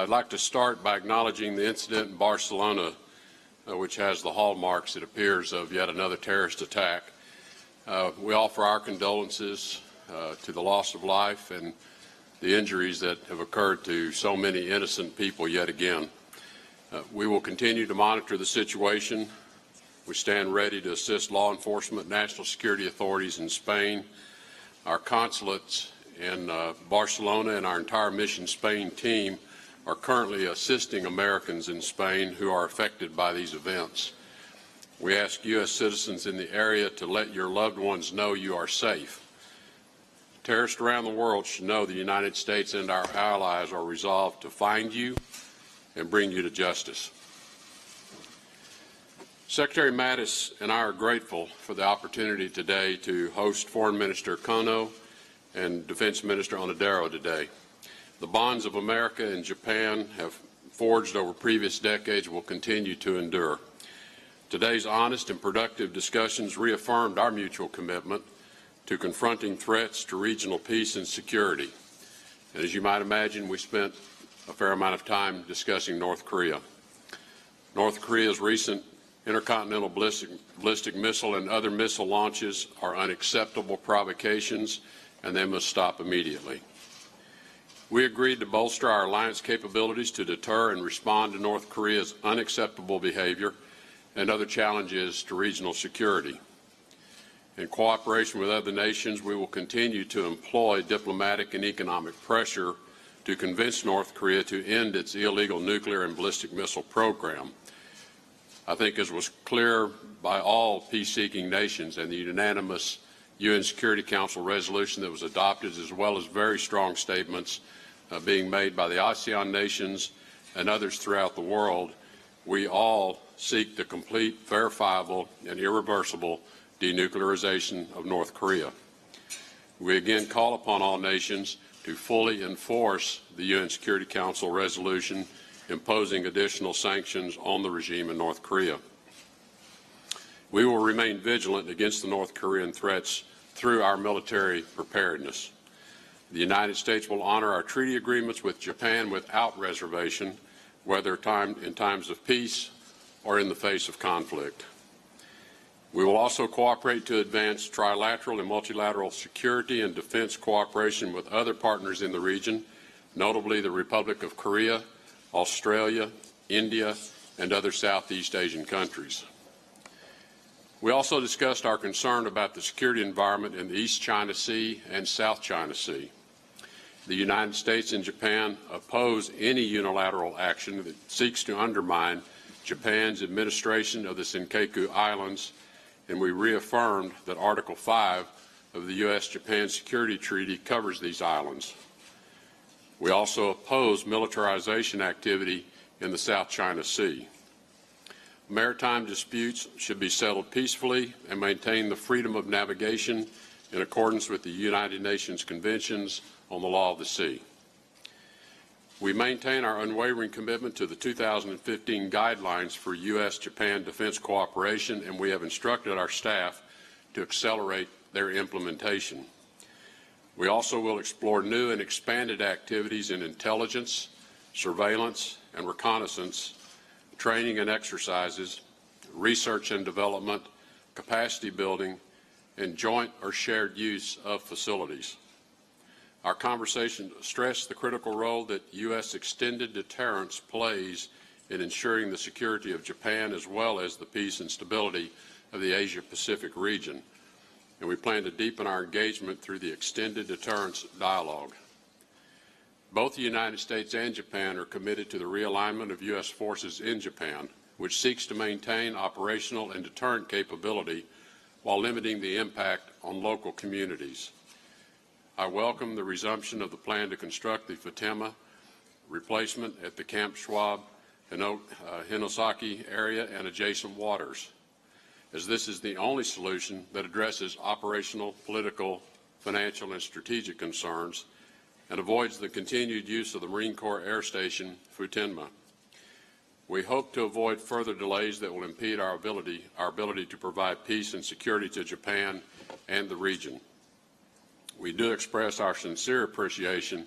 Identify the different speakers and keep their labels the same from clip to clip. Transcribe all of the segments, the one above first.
Speaker 1: I'd like to start by acknowledging the incident in Barcelona, which has the hallmarks, it appears, of yet another terrorist attack. We offer our condolences to the loss of life and the injuries that have occurred to so many innocent people yet again. We will continue to monitor the situation. We stand ready to assist law enforcement, national security authorities in Spain, our consulates in Barcelona, and our entire Mission Spain team are currently assisting Americans in Spain who are affected by these events. We ask U.S. citizens in the area to let your loved ones know you are safe. Terrorists around the world should know the United States and our allies are resolved to find you and bring you to justice. Secretary Mattis and I are grateful for the opportunity today to host Foreign Minister Kono and Defense Minister Onodera today. The bonds of America and Japan have forged over previous decades will continue to endure. Today's honest and productive discussions reaffirmed our mutual commitment to confronting threats to regional peace and security. And as you might imagine, we spent a fair amount of time discussing North Korea. North Korea's recent intercontinental ballistic missile and other missile launches are unacceptable provocations, and they must stop immediately. We agreed to bolster our alliance capabilities to deter and respond to North Korea's unacceptable behavior and other challenges to regional security. In cooperation with other nations, we will continue to employ diplomatic and economic pressure to convince North Korea to end its illegal nuclear and ballistic missile program. I think as was clear by all peace-seeking nations and the unanimous UN Security Council resolution that was adopted, as well as very strong statements being made by the ASEAN nations and others throughout the world, we all seek the complete, verifiable, and irreversible denuclearization of North Korea. We again call upon all nations to fully enforce the UN Security Council resolution imposing additional sanctions on the regime in North Korea. We will remain vigilant against the North Korean threats through our military preparedness. The United States will honor our treaty agreements with Japan without reservation, whether in times of peace or in the face of conflict. We will also cooperate to advance trilateral and multilateral security and defense cooperation with other partners in the region, notably the Republic of Korea, Australia, India, and other Southeast Asian countries. We also discussed our concern about the security environment in the East China Sea and South China Sea. The United States and Japan oppose any unilateral action that seeks to undermine Japan's administration of the Senkaku Islands, and we reaffirmed that Article 5 of the U.S.-Japan Security Treaty covers these islands. We also oppose militarization activity in the South China Sea. Maritime disputes should be settled peacefully and maintain the freedom of navigation in accordance with the United Nations Conventions on the Law of the Sea. We maintain our unwavering commitment to the 2015 guidelines for U.S.-Japan defense cooperation, and we have instructed our staff to accelerate their implementation. We also will explore new and expanded activities in intelligence, surveillance, and reconnaissance, training and exercises, research and development, capacity building, and joint or shared use of facilities. Our conversation stressed the critical role that U.S. extended deterrence plays in ensuring the security of Japan as well as the peace and stability of the Asia-Pacific region. And we plan to deepen our engagement through the extended deterrence dialogue. Both the United States and Japan are committed to the realignment of U.S. forces in Japan, which seeks to maintain operational and deterrent capability while limiting the impact on local communities. I welcome the resumption of the plan to construct the Futenma replacement at the Camp Schwab Hinosaki area and adjacent waters, as this is the only solution that addresses operational, political, financial, and strategic concerns and avoids the continued use of the Marine Corps Air Station Futenma. We hope to avoid further delays that will impede our ability to provide peace and security to Japan and the region. We do express our sincere appreciation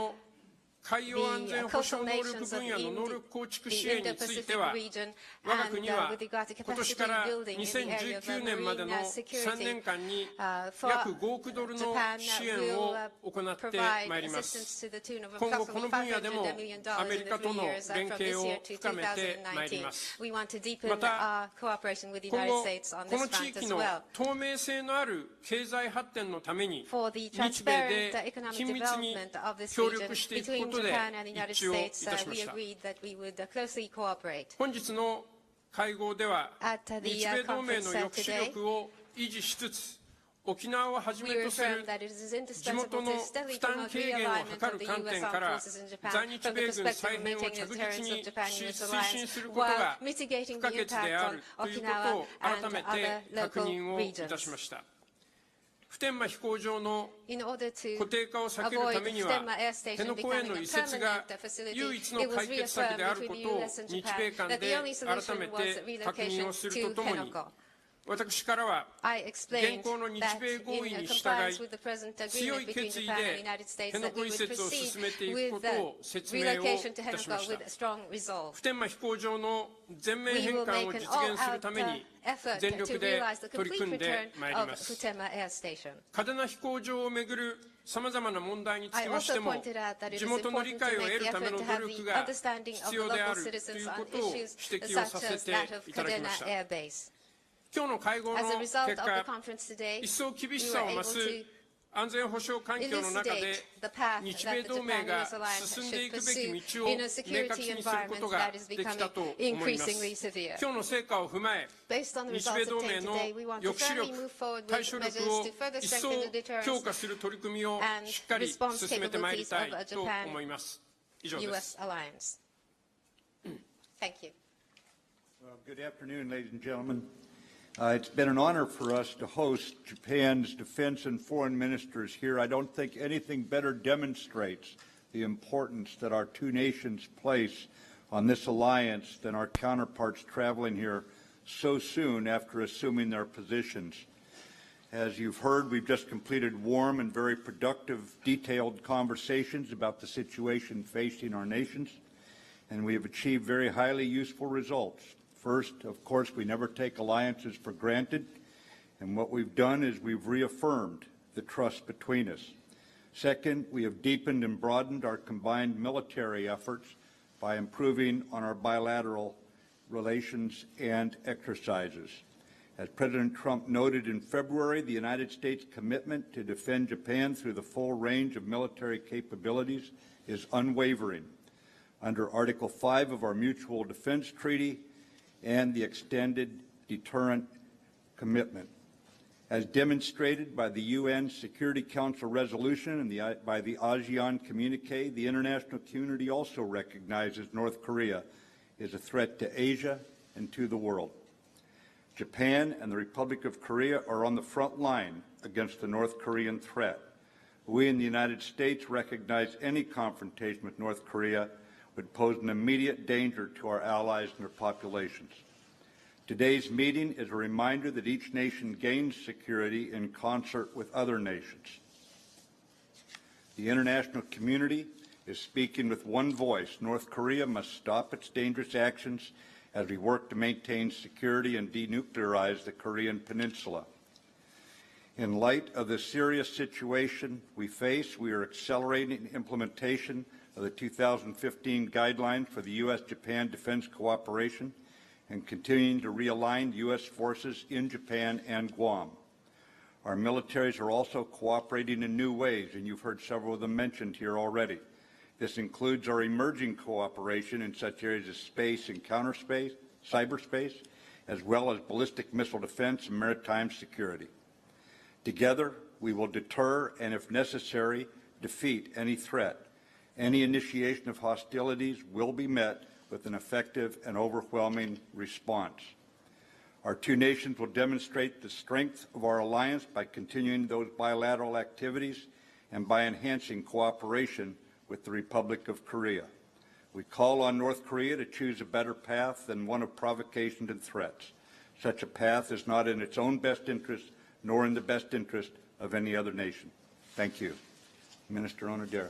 Speaker 2: の海洋安全保障能力分野の能力構築支援については、我が国は今年から2019年までの3年間に約5億ドルの支援を行ってまいります。今後この分野でもアメリカとの連携を深めてまいります。また、今後この地域の透明性のある経済発展のために日米で緊密に協力していくことで一致をいたしました。本日の会合では、日米同盟の抑止力を維持しつつ、沖縄をはじめとする地元の負担軽減を図る観点から、在日米軍再編を着実に推進することが不可欠であるということを改めて確認をいたしました。普天間飛行場の固定化を避けるためには、辺野古への移設が唯一の解決策であることを日米間で改めて確認をするとともに、私からは現行の日米合意に従い、強い決意で辺野古移設を進めていくことを説明をいたしました。普天間飛行場の全面返還を実現するために全力で取り組んでまいります。嘉手納飛行場をめぐるさまざまな問題につきましても、地元の理解を得るための努力が必要であるということを指摘をさせていただきました。今日の会合の結果、一層厳しさを増す安全保障環境の中で、日米同盟が進んでいくべき道を明確にすることができたと思います。今日の成果を踏まえ、日米同盟の抑止力、対処力を一層強化する取り組みをしっかり進めてまいりたいと思います。以上です。
Speaker 3: Good afternoon, ladies and gentlemen. It's been an honor for us to host Japan's defense and foreign ministers here. I don't think anything better demonstrates the importance that our two nations place on this alliance than our counterparts traveling here so soon after assuming their positions. As you've heard, we've just completed warm and very productive, detailed conversations about the situation facing our nations, and we have achieved very highly useful results. First, of course, we never take alliances for granted, and what we've done is we've reaffirmed the trust between us. Second, we have deepened and broadened our combined military efforts by improving on our bilateral relations and exercises. As President Trump noted in February, the United States' commitment to defend Japan through the full range of military capabilities is unwavering. Under Article 5 of our Mutual Defense Treaty, and the extended deterrent commitment. As demonstrated by the UN Security Council resolution and by the ASEAN communique, the international community also recognizes North Korea is a threat to Asia and to the world. Japan and the Republic of Korea are on the front line against the North Korean threat. We in the United States recognize any confrontation with North Korea would pose an immediate danger to our allies and their populations. Today's meeting is a reminder that each nation gains security in concert with other nations. The international community is speaking with one voice. North Korea must stop its dangerous actions as we work to maintain security and denuclearize the Korean Peninsula. In light of the serious situation we face, we are accelerating implementation of the 2015 guidelines for the U.S.-Japan defense cooperation and continuing to realign U.S. forces in Japan and Guam. Our militaries are also cooperating in new ways, and you've heard several of them mentioned here already. This includes our emerging cooperation in such areas as space and counterspace, cyberspace, as well as ballistic missile defense and maritime security. Together, we will deter and, if necessary, defeat any threat. Any initiation of hostilities will be met with an effective and overwhelming response. Our two nations will demonstrate the strength of our alliance by continuing those bilateral activities and by enhancing cooperation with the Republic of Korea. We call on North Korea to choose a better path than one of provocation and threats. Such a path is not in its own best interest, nor in the best interest of any other nation. Thank you. Minister Onodera.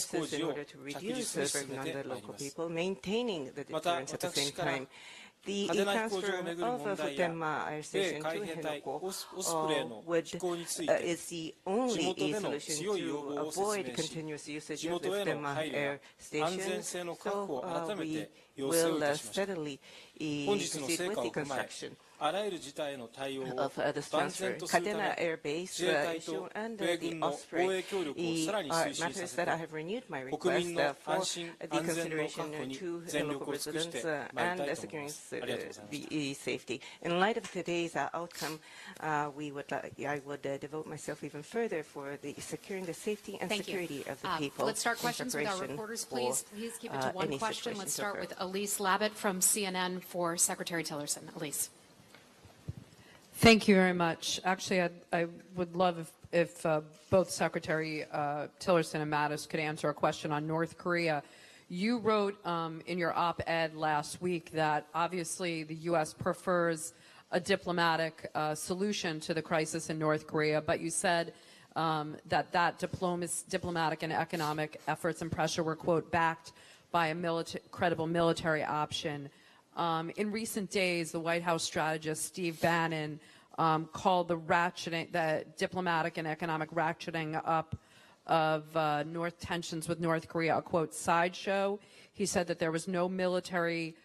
Speaker 4: 工
Speaker 5: resources
Speaker 4: 事
Speaker 5: in
Speaker 4: を
Speaker 5: order to
Speaker 4: 着
Speaker 5: reduce
Speaker 4: 実
Speaker 5: the
Speaker 4: に進
Speaker 5: burden
Speaker 4: め
Speaker 5: on
Speaker 4: て
Speaker 5: the
Speaker 4: まいり
Speaker 5: local
Speaker 4: ます。
Speaker 5: people, maintaining the
Speaker 4: また
Speaker 5: deterrence at the
Speaker 4: 私
Speaker 5: same
Speaker 4: から
Speaker 5: time. The
Speaker 4: 嘉手納飛行場を
Speaker 5: transfer
Speaker 4: めぐる
Speaker 5: of
Speaker 4: 問題や
Speaker 5: Futenma Air
Speaker 4: 米
Speaker 5: Station
Speaker 4: 海
Speaker 5: to
Speaker 4: 兵隊
Speaker 5: Henoko
Speaker 4: オスプレイの飛行について
Speaker 5: is the
Speaker 4: 地
Speaker 5: only
Speaker 4: 元での
Speaker 5: solution
Speaker 4: 強い要望
Speaker 5: to
Speaker 4: を説
Speaker 5: avoid
Speaker 4: 明し
Speaker 5: continuous
Speaker 4: 地
Speaker 5: usage of
Speaker 4: 元への
Speaker 5: Futenma
Speaker 4: 配慮や
Speaker 5: Air
Speaker 4: 安全
Speaker 5: Station.
Speaker 4: 性の確保
Speaker 5: So
Speaker 4: を改め
Speaker 5: we
Speaker 4: て要請をい
Speaker 5: will
Speaker 4: たしました。
Speaker 5: steadily
Speaker 4: 本日の
Speaker 5: proceed
Speaker 4: 成
Speaker 5: with
Speaker 4: 果を
Speaker 5: the
Speaker 4: 踏まえ
Speaker 5: construction
Speaker 4: あらゆる事態への対応を
Speaker 5: of this
Speaker 4: 万
Speaker 5: transfer.
Speaker 4: 全とするた
Speaker 5: Cadena
Speaker 4: め
Speaker 5: Air Base
Speaker 4: 自衛隊
Speaker 5: issue
Speaker 4: と
Speaker 5: and
Speaker 4: 米
Speaker 5: the
Speaker 4: 軍の防
Speaker 5: Osprey
Speaker 4: 衛協力をさらに
Speaker 5: are
Speaker 4: 推進さ
Speaker 5: matters
Speaker 4: せ
Speaker 5: that I
Speaker 4: て
Speaker 5: have renewed my
Speaker 4: 国
Speaker 5: request
Speaker 4: 民の
Speaker 5: for
Speaker 4: 安心
Speaker 5: the
Speaker 4: 安全の
Speaker 5: consideration
Speaker 4: 確保に
Speaker 5: to the
Speaker 4: 全
Speaker 5: local
Speaker 4: 力を尽くし
Speaker 5: residents
Speaker 4: てまいり
Speaker 5: and
Speaker 4: たい
Speaker 5: the
Speaker 4: と思います。
Speaker 5: securing
Speaker 4: ありがとうございました。
Speaker 5: the safety. In light of today's outcome, I would devote myself even further for the securing the safety and
Speaker 6: Thank you.
Speaker 5: security of the people.
Speaker 6: Let's start
Speaker 5: in
Speaker 6: questions with our
Speaker 5: preparation
Speaker 6: reporters,
Speaker 5: for,
Speaker 6: please. Please keep it to one
Speaker 5: any
Speaker 6: question.
Speaker 5: situation
Speaker 6: Let's
Speaker 5: to
Speaker 6: start
Speaker 5: occur.
Speaker 6: with Elise Labott from CNN for Secretary Tillerson. Elise.
Speaker 7: Thank you very much. Actually, I would love if both Secretary Tillerson and Mattis could answer a question on North Korea. You wrote in your op-ed last week that obviously the U.S. prefers a diplomatic solution to the crisis in North Korea, but you said that diplomatic and economic efforts and pressure were, quote, backed by a credible military option. In recent days, the White House strategist Steve Bannon called the diplomatic and economic ratcheting up of tensions with North Korea a, quote, sideshow. He said that there was no military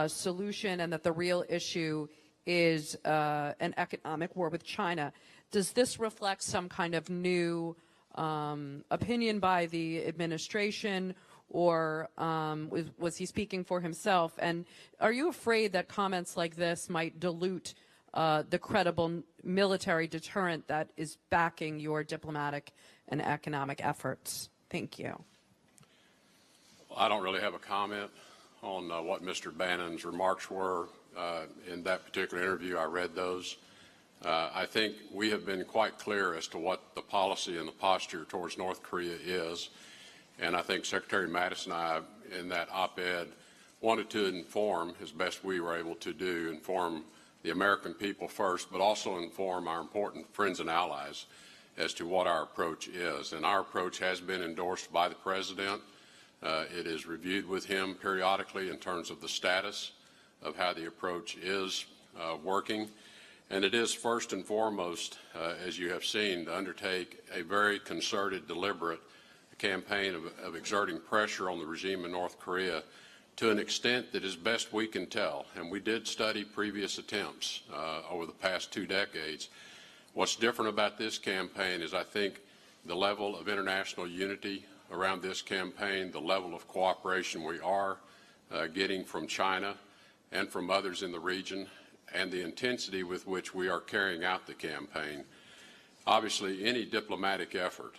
Speaker 7: solution and that the real issue is an economic war with China. Does this reflect some kind of new opinion by the administration, or was he speaking for himself? And are you afraid that comments like this might dilute the credible military deterrent that is backing your diplomatic and economic efforts? Thank you.
Speaker 1: I don't really have a comment on what Mr. Bannon's remarks were in that particular interview. I read those. I think we have been quite clear as to what the policy and the posture towards North Korea is. And I think Secretary Mattis and I, in that op-ed, wanted to inform, as best we were able to do, inform the American people first, but also inform our important friends and allies as to what our approach is. And our approach has been endorsed by the President. It is reviewed with him periodically in terms of the status of how the approach is working. And it is first and foremost, as you have seen, to undertake a very concerted, deliberate campaign of exerting pressure on the regime in North Korea to an extent that is best we can tell. And we did study previous attempts over the past 2 decades. What's different about this campaign is, I think, the level of international unity around this campaign, the level of cooperation we are getting from China and from others in the region, and the intensity with which we are carrying out the campaign. Obviously, any diplomatic effort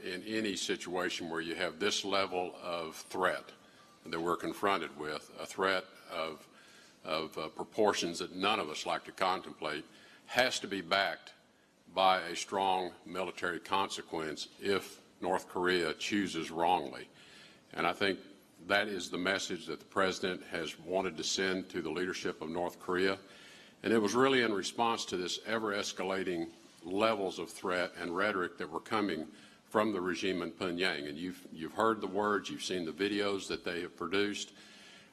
Speaker 1: in any situation where you have this level of threat that we're confronted with, a threat of proportions that none of us like to contemplate, has to be backed by a strong military consequence if North Korea chooses wrongly. And I think that is the message that the President has wanted to send to the leadership of North Korea. And it was really in response to this ever-escalating levels of threat and rhetoric that were coming from the regime in Pyongyang. And you've heard the words, you've seen the videos that they have produced.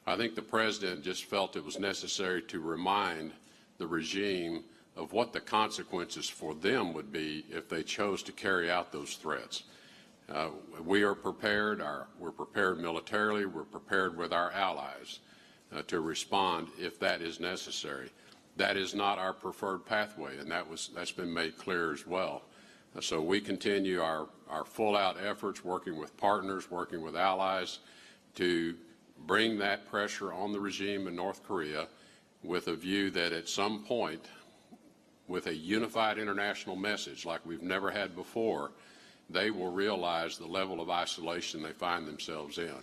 Speaker 1: I think the President just felt it was necessary to remind the regime of what the consequences for them would be if they chose to carry out those threats. We are prepared. We're prepared militarily. We're prepared with our allies to respond if that is necessary. That is not our preferred pathway, and that's been made clear as well. So we continue our full-out efforts, working with partners, working with allies, to bring that pressure on the regime in North Korea with a view that at some point, with a unified international message like we've never had before, they will realize the level of isolation they find themselves in,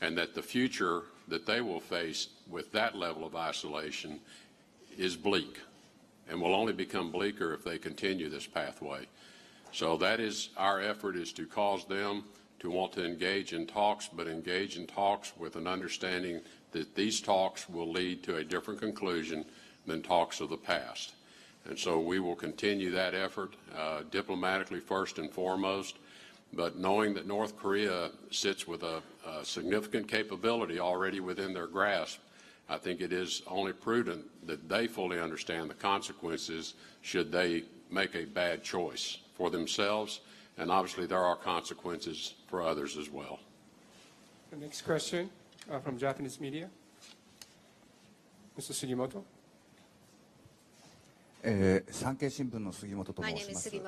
Speaker 1: and that the future that they will face with that level of isolation is bleak and will only become bleaker if they continue this pathway. So that is our effort, is to cause them to want to engage in talks, but engage in talks with an understanding that these talks will lead to a different conclusion than talks of the past. And so we will continue that effort diplomatically first and foremost, but knowing that North Korea sits with a significant capability already within their grasp, I think it is only prudent that they fully understand the consequences should they make a bad choice for themselves, and obviously there are consequences for others as well.
Speaker 2: The next question from Japanese media. Mr. Sugimoto.
Speaker 8: 産経新聞の杉本と申します。河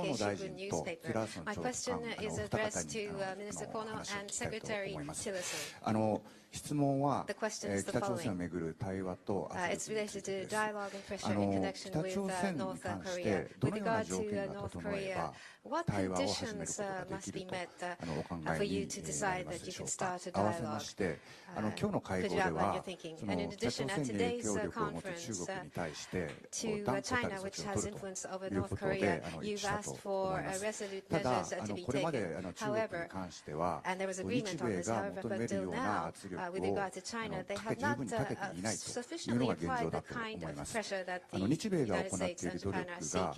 Speaker 8: 野大臣とティラーソン長官、お二方にお話ししたいと思います。質問は、北朝鮮をめぐる対話と圧力についてです。北朝鮮に関してどのような条件が整えば対話を始めることができるとお考えになりますでしょうか。合わせまして、今日の会合ではその北朝鮮に影響力を持つ中国に対して断固たる措置を取るということで一致したと思います。ただこれまで中国に関しては日米が求めるような圧力を十分にかけていないというのが現状だと思います。日米が行っている努力が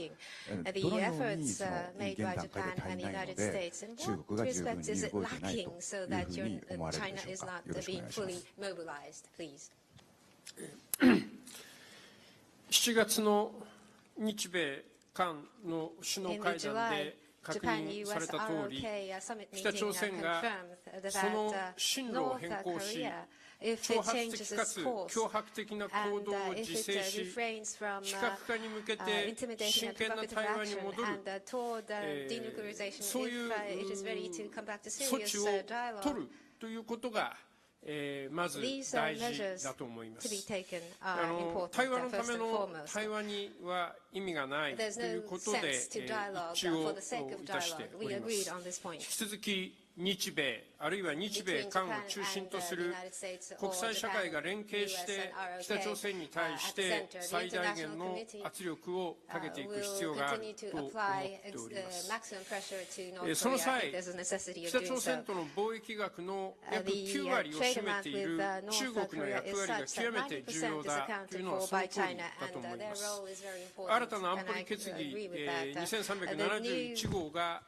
Speaker 8: どのようにその現段階で足りないので中国が十分に動いていないというふうに思われるでしょうか。よろしくお願いします。
Speaker 2: 7月の日米韓の首脳会談で確認された通り、北朝鮮がその進路を変更し、挑発的かつ脅迫的な行動を自制し、非核化に向けて真剣な対話に戻る、そういう措置を取るということがまず大事だと思います。対話のための対話には意味がないということで一致をいたしております。引き続き日米あるいは日米韓を中心とする国際社会が連携して北朝鮮に対して最大限の圧力をかけていく必要があると思っております。その際、北朝鮮との貿易額の約9割を占めている中国の役割が極めて重要だというのはその通りだと思います。新たな安保理決議2371号が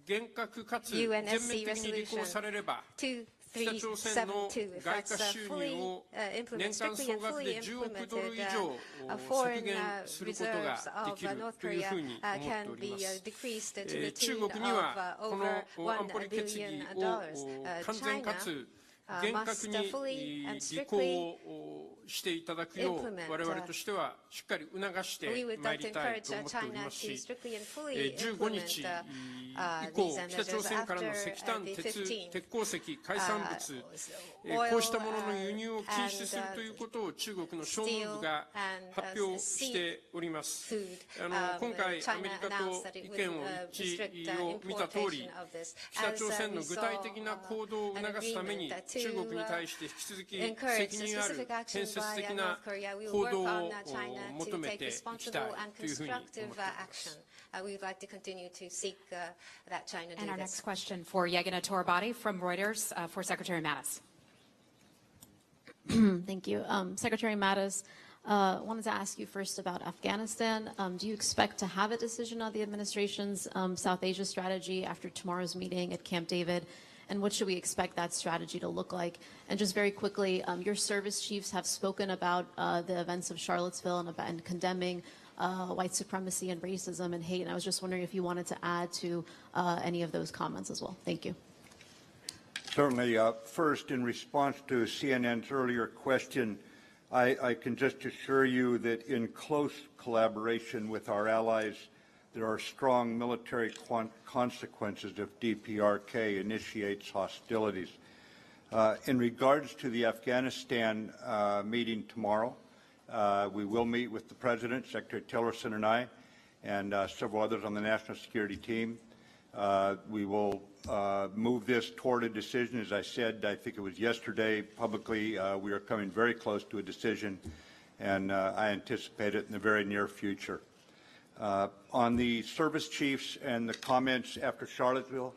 Speaker 2: 厳格かつ全面的に履行されれば、北朝鮮の外貨収入を年間総額で10億ドル以上削減することができるというふうに思っております。中国にはこの安保理決議を完全かつ厳格に履行していただくよう我々としてはしっかり促してまいりたいと思っておりますし、15日以降北朝鮮からの石炭、鉄鉱石、海産物、こうしたものの輸入を禁止するということを中国の商務部が発表しております。今回アメリカと意見を一致を見た通り、北朝鮮の具体的な行動を促すために中国に対して引き続き責任ある建設的な行動を求めていきたいというふうに思っています。
Speaker 6: And our next question for Yegina Torabati from Reuters for Secretary Mattis.
Speaker 9: Thank you. Secretary Mattis, wanted to ask you first about Afghanistan. Do you expect to have a decision on the administration's South Asia strategy after tomorrow's meeting at Camp David? And what should we expect that strategy to look like? And just very quickly, your service chiefs have spoken about the events of Charlottesville and condemning white supremacy and racism and hate. And I was just wondering if you wanted to add to any of those comments as well. Thank you.
Speaker 3: Certainly. First, in response to CNN's earlier question, I can just assure you that in close collaboration with our allies, there are strong military consequences if DPRK initiates hostilities. In regards to the Afghanistan meeting tomorrow, we will meet with the President, Secretary Tillerson and I, and several others on the national security team. We will move this toward a decision. As I said, I think it was yesterday publicly, we are coming very close to a decision, and I anticipate it in the very near future. On the service chiefs and the comments after Charlottesville,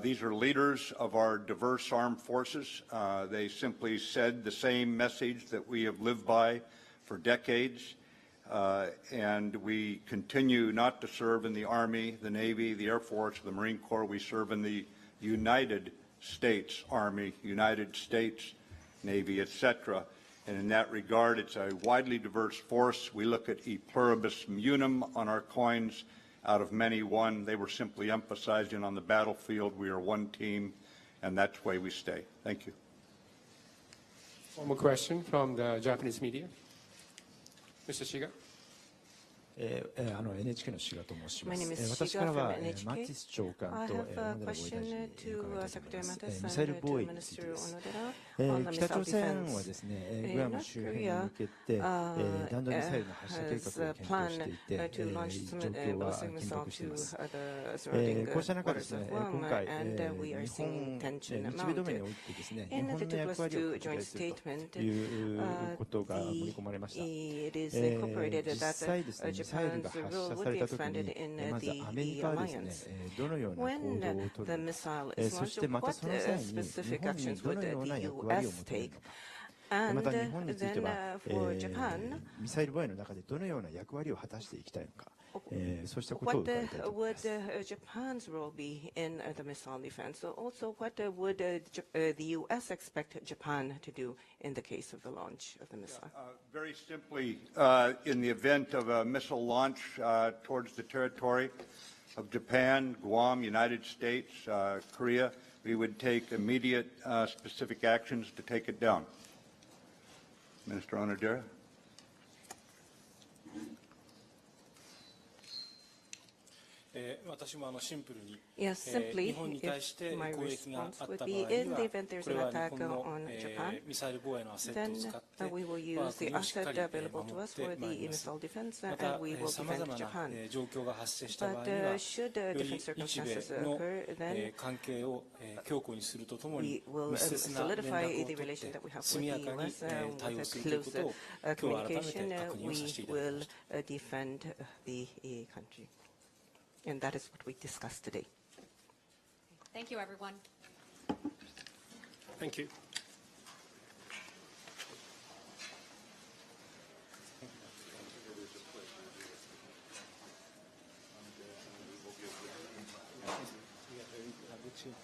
Speaker 3: these are leaders of our diverse armed forces. They simply said the same message that we have lived by for decades, and we continue not to serve in the Army, the Navy, the Air Force, the Marine Corps. We serve in the United States Army, United States Navy, etc. And in that regard, it's a widely diverse force. We look at e pluribus unum on our coins. Out of many, one. They were simply emphasizing on the battlefield, we are one team, and that's the way we stay. Thank you.
Speaker 2: One more question from the Japanese media. Mr. Shiga.
Speaker 10: NHK の志賀と申しま
Speaker 5: My name
Speaker 10: す。
Speaker 5: is
Speaker 10: 私
Speaker 5: Shiga
Speaker 10: からは
Speaker 5: from NHK.
Speaker 10: マティス長官
Speaker 5: I
Speaker 10: と
Speaker 5: have
Speaker 10: 小野
Speaker 5: a
Speaker 10: 寺防衛大
Speaker 5: question
Speaker 10: 臣に
Speaker 5: to
Speaker 10: 伺いたいと
Speaker 5: Secretary
Speaker 10: 思います。
Speaker 5: Mattis
Speaker 10: ミサイル
Speaker 5: and
Speaker 10: 防
Speaker 5: to
Speaker 10: 衛について
Speaker 5: Minister
Speaker 10: です。
Speaker 5: Onodera on the
Speaker 10: 北
Speaker 5: missile
Speaker 10: 朝鮮は
Speaker 5: defense.
Speaker 10: ですね、グアム周辺に向けて、弾道ミサイルの発射計画を検討していて、状況は緊迫しています。こうした中ですね、今回、日米同盟においてですね、日本の役割を拡大するということが盛り込まれました。実際ですね、ミサイルが発射されたときに、まずアメリカはですね、どのような行動を取るのか、そしてまたその際に日本にどのような役割を求めるのか。また日本については、ミサイル防衛の中でどのような役割を果たしていきたいのか、そうしたことを伺いたいと思います。
Speaker 5: What would Japan's role be in the missile defense? So also, what would the U.S. expect Japan to do in the case of the launch of the missile?
Speaker 3: Very simply, in the event of a missile launch towards the territory of Japan, Guam, United States, Korea, we would take immediate specific actions to take it down. Minister Onodera.
Speaker 4: 私もシンプルに、
Speaker 5: Yes, simply,
Speaker 4: 日本に対して攻
Speaker 5: my
Speaker 4: 撃があ
Speaker 5: response
Speaker 4: った場
Speaker 5: would
Speaker 4: 合
Speaker 5: be
Speaker 4: には、
Speaker 5: in the event there's
Speaker 4: これ
Speaker 5: an
Speaker 4: は日
Speaker 5: attack
Speaker 4: 本の、
Speaker 5: on Japan,
Speaker 4: ミサイル防衛のアセット
Speaker 5: then
Speaker 4: を使って
Speaker 5: we will
Speaker 4: 我
Speaker 5: use
Speaker 4: が
Speaker 5: the
Speaker 4: 国をしっか
Speaker 5: asset
Speaker 4: り
Speaker 5: available
Speaker 4: 守
Speaker 5: to
Speaker 4: っ
Speaker 5: us
Speaker 4: て
Speaker 5: for
Speaker 4: まい
Speaker 5: the
Speaker 4: ります。
Speaker 5: missile defense,
Speaker 4: また
Speaker 5: and we will
Speaker 4: さまざ
Speaker 5: defend
Speaker 4: まな
Speaker 5: Japan.
Speaker 4: 状況が発生した場合
Speaker 5: But
Speaker 4: には、
Speaker 5: should
Speaker 4: よ
Speaker 5: different
Speaker 4: り日米
Speaker 5: circumstances
Speaker 4: の
Speaker 5: occur, then
Speaker 4: 関係を強固にするとともに
Speaker 5: we will
Speaker 4: 密接な連
Speaker 5: solidify
Speaker 4: 絡を
Speaker 5: the
Speaker 4: 取っ
Speaker 5: relation
Speaker 4: て
Speaker 5: that we have
Speaker 4: 速
Speaker 5: with
Speaker 4: や
Speaker 5: the
Speaker 4: かに
Speaker 5: U.S.
Speaker 4: 対応
Speaker 5: With
Speaker 4: す
Speaker 5: a
Speaker 4: るということ
Speaker 5: closer
Speaker 4: を今日は改めて
Speaker 5: communication.
Speaker 4: 確認をさせてい
Speaker 5: We
Speaker 4: ただきま
Speaker 5: will
Speaker 4: した。
Speaker 5: defend the country. And that is what we discussed today.
Speaker 6: Thank you, everyone.
Speaker 2: Thank you.
Speaker 4: Yeah, very good.